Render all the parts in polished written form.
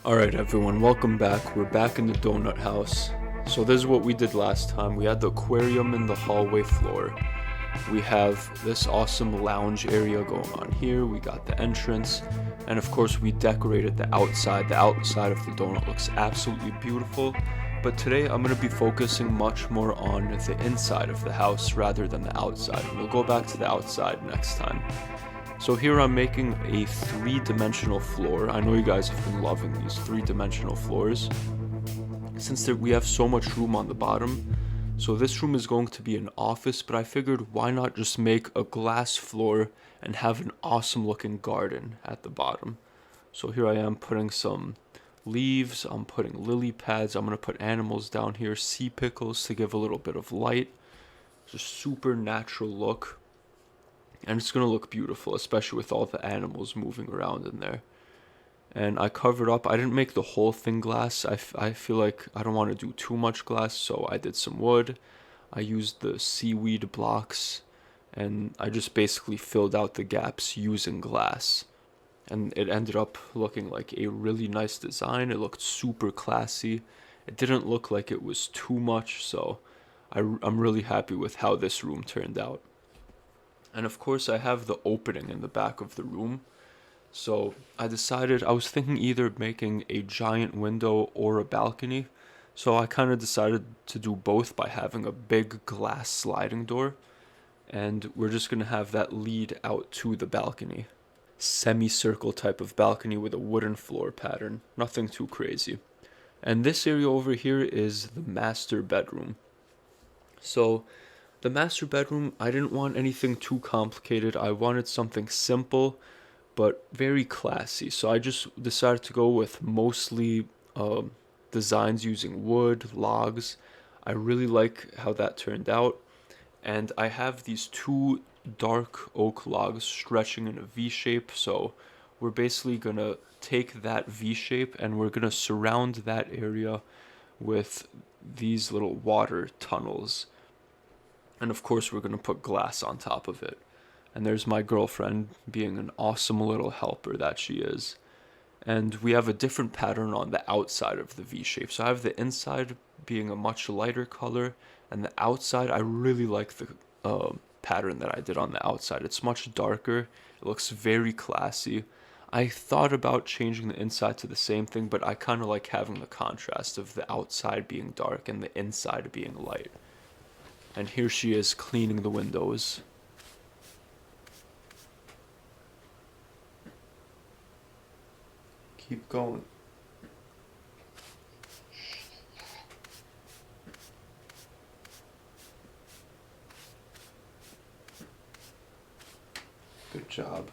Alright everyone, welcome back. We're back in the donut house. So this is what we did last time. We had the aquarium in the hallway floor. We have this awesome lounge area going on here. We got the entrance. And of course we decorated the outside. The outside of the donut looks absolutely beautiful. But today I'm going to be focusing much more on the inside of the house rather than the outside. And we'll go back to the outside next time. So here I'm making a three-dimensional floor. I know you guys have been loving these three-dimensional floors. Since we have so much room on the bottom, so this room is going to be an office, but I figured why not just make a glass floor and have an awesome looking garden at the bottom. So here I am putting some leaves, I'm putting lily pads, I'm going to put animals down here, sea pickles to give a little bit of light. Just super natural look. And it's going to look beautiful, especially with all the animals moving around in there. And I covered up. I didn't make the whole thing glass. I feel like I don't want to do too much glass, so I did some wood. I used the seaweed blocks, and I just basically filled out the gaps using glass. And it ended up looking like a really nice design. It looked super classy. It didn't look like it was too much, so I'm really happy with how this room turned out. And of course I have the opening in the back of the room. So I was thinking either making a giant window or a balcony. So I kind of decided to do both by having a big glass sliding door. And we're just going to have that lead out to the balcony. Semicircle type of balcony with a wooden floor pattern. Nothing too crazy. And this area over here is the master bedroom. So the master bedroom, I didn't want anything too complicated. I wanted something simple, but very classy. So I just decided to go with mostly designs using wood, logs. I really like how that turned out. And I have these two dark oak logs stretching in a V shape. So we're basically going to take that V shape and we're going to surround that area with these little water tunnels. And of course we're going to put glass on top of it. And there's my girlfriend being an awesome little helper that she is. And we have a different pattern on the outside of the V shape. So I have the inside being a much lighter color. And the outside, I really like the pattern that I did on the outside. It's much darker. It looks very classy. I thought about changing the inside to the same thing, but I kind of like having the contrast of the outside being dark and the inside being light. And here she is cleaning the windows. Keep going. Good job.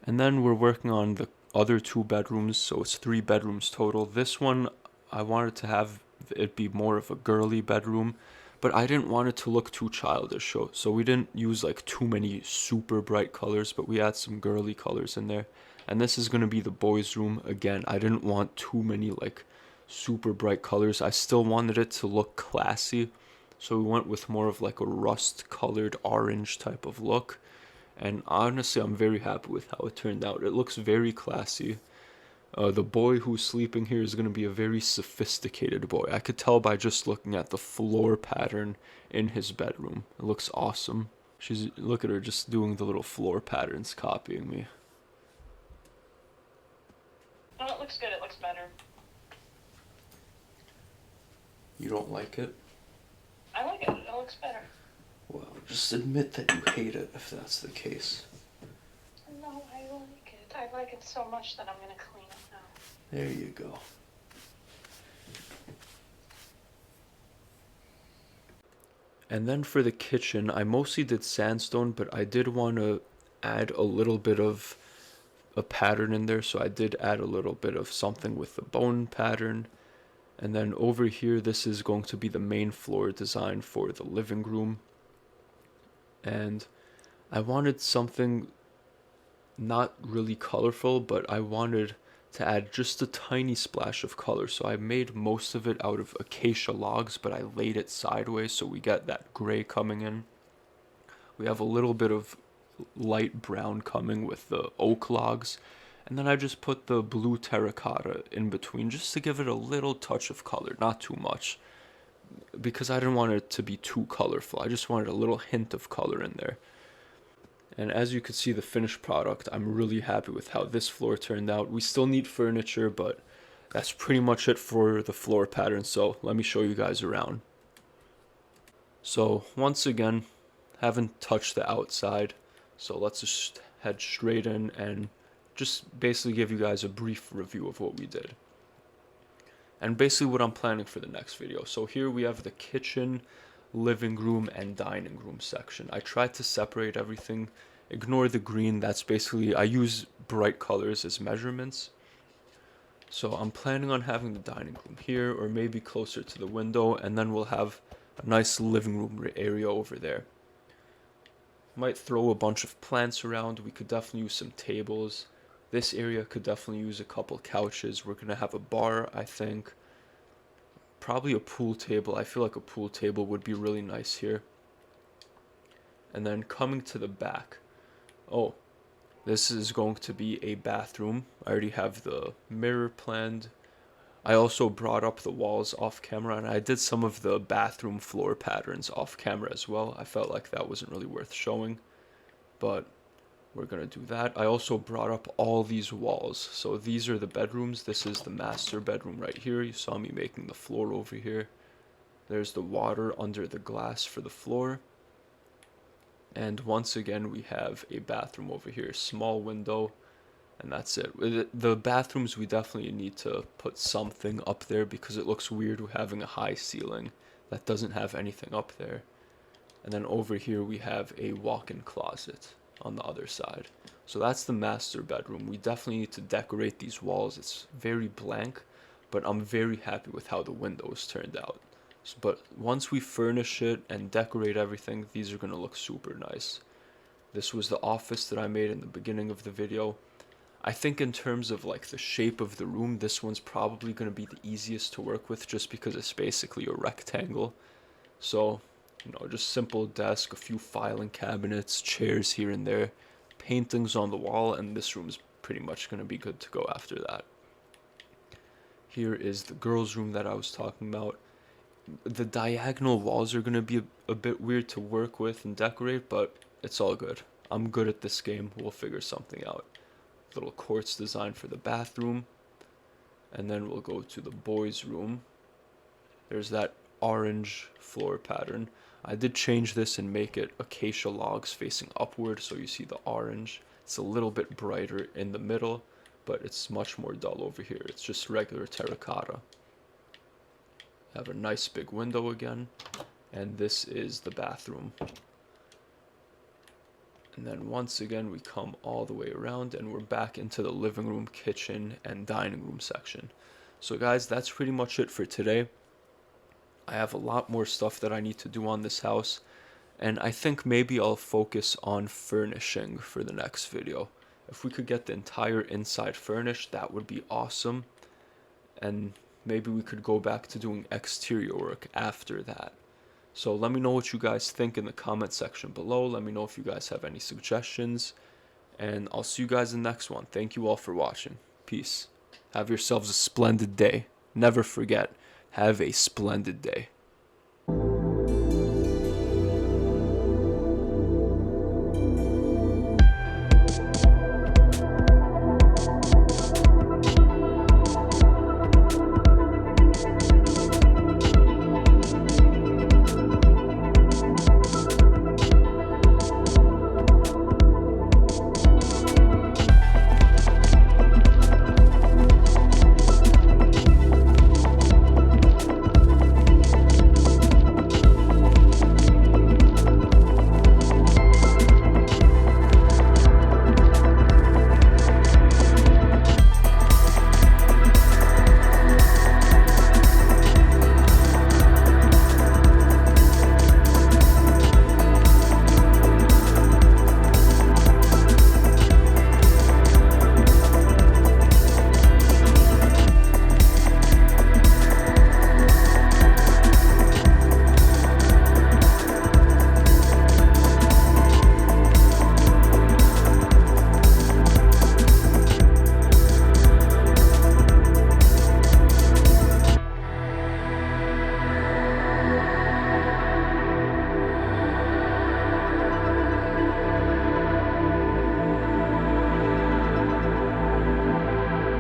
And then we're working on the other two bedrooms, so it's 3 bedrooms total. This one, I wanted to have it be more of a girly bedroom, but I didn't want it to look too childish, so we didn't use like too many super bright colors, but we had some girly colors in there. And this is going to be the boys' room. Again, I didn't want too many like super bright colors. I still wanted it to look classy, so we went with more of like a rust colored orange type of look. And honestly, I'm very happy with how it turned out. It looks very classy. The boy who's sleeping here is going to be a very sophisticated boy. I could tell by just looking at the floor pattern in his bedroom. It looks awesome. Look at her just doing the little floor patterns, copying me. No, it looks good. It looks better. You don't like it? I like it. It looks better. Well, just admit that you hate it if that's the case. No, I like it. I like it so much that I'm going to clean it now. There you go. And then for the kitchen, I mostly did sandstone, but I did want to add a little bit of a pattern in there. So I did add a little bit of something with the bone pattern. And then over here, this is going to be the main floor design for the living room. And I wanted something not really colorful, but I wanted to add just a tiny splash of color. So I made most of it out of acacia logs, but I laid it sideways so we get that gray coming in. We have a little bit of light brown coming with the oak logs, And then I just put the blue terracotta in between just to give it a little touch of color, not too much, because I didn't want it to be too colorful. I just wanted a little hint of color in there. And as you can see, the finished product, I'm really happy with how this floor turned out. We still need furniture, but that's pretty much it for the floor pattern. So let me show you guys around. So once again, haven't touched the outside. So let's just head straight in and just basically give you guys a brief review of what we did. And basically what I'm planning for the next video. So here we have the kitchen, living room, and dining room section. I tried to separate everything. Ignore the green. That's basically, I use bright colors as measurements. So I'm planning on having the dining room here, or maybe closer to the window, and then we'll have a nice living room area over there. Might throw a bunch of plants around. We could definitely use some tables. This area could definitely use a couple couches. We're gonna have a bar, I think. Probably a pool table. I feel like a pool table would be really nice here. And then coming to the back. Oh, this is going to be a bathroom. I already have the mirror planned. I also brought up the walls off camera, and I did some of the bathroom floor patterns off camera as well. I felt like that wasn't really worth showing, but we're gonna do that. I also brought up all these walls. So these are the bedrooms. This is the master bedroom right here. You saw me making the floor over here. There's the water under the glass for the floor. And once again, we have a bathroom over here, small window, and that's it. The bathrooms, we definitely need to put something up there because it looks weird having a high ceiling that doesn't have anything up there. And then over here, we have a walk-in closet on the other side. So that's the master bedroom. We definitely need to decorate these walls. It's very blank, but I'm very happy with how the windows turned out. But once we furnish it and decorate everything, these are going to look super nice. This was the office that I made in the beginning of the video. I think in terms of like the shape of the room, this one's probably going to be the easiest to work with just because it's basically a rectangle. So, you know, just simple desk, a few filing cabinets, chairs here and there, paintings on the wall, and this room's pretty much going to be good to go after that. Here is the girls' room that I was talking about. The diagonal walls are going to be a bit weird to work with and decorate, but it's all good. I'm good at this game. We'll figure something out. Little quartz design for the bathroom. And then we'll go to the boys' room. There's that orange floor pattern. I did change this and make it acacia logs facing upward, so you see the orange. It's a little bit brighter in the middle, but it's much more dull over here. It's just regular terracotta. Have a nice big window again, and this is the bathroom. And then once again we come all the way around and we're back into the living room, kitchen, and dining room section. So guys, that's pretty much it for today. I have a lot more stuff that I need to do on this house, and I think maybe I'll focus on furnishing for the next video. If we could get the entire inside furnished, that would be awesome, and maybe we could go back to doing exterior work after that. So let me know what you guys think in the comment section below. Let me know if you guys have any suggestions, and I'll see you guys in the next one. Thank you all for watching. Peace. Have yourselves a splendid day. Never forget, have a splendid day.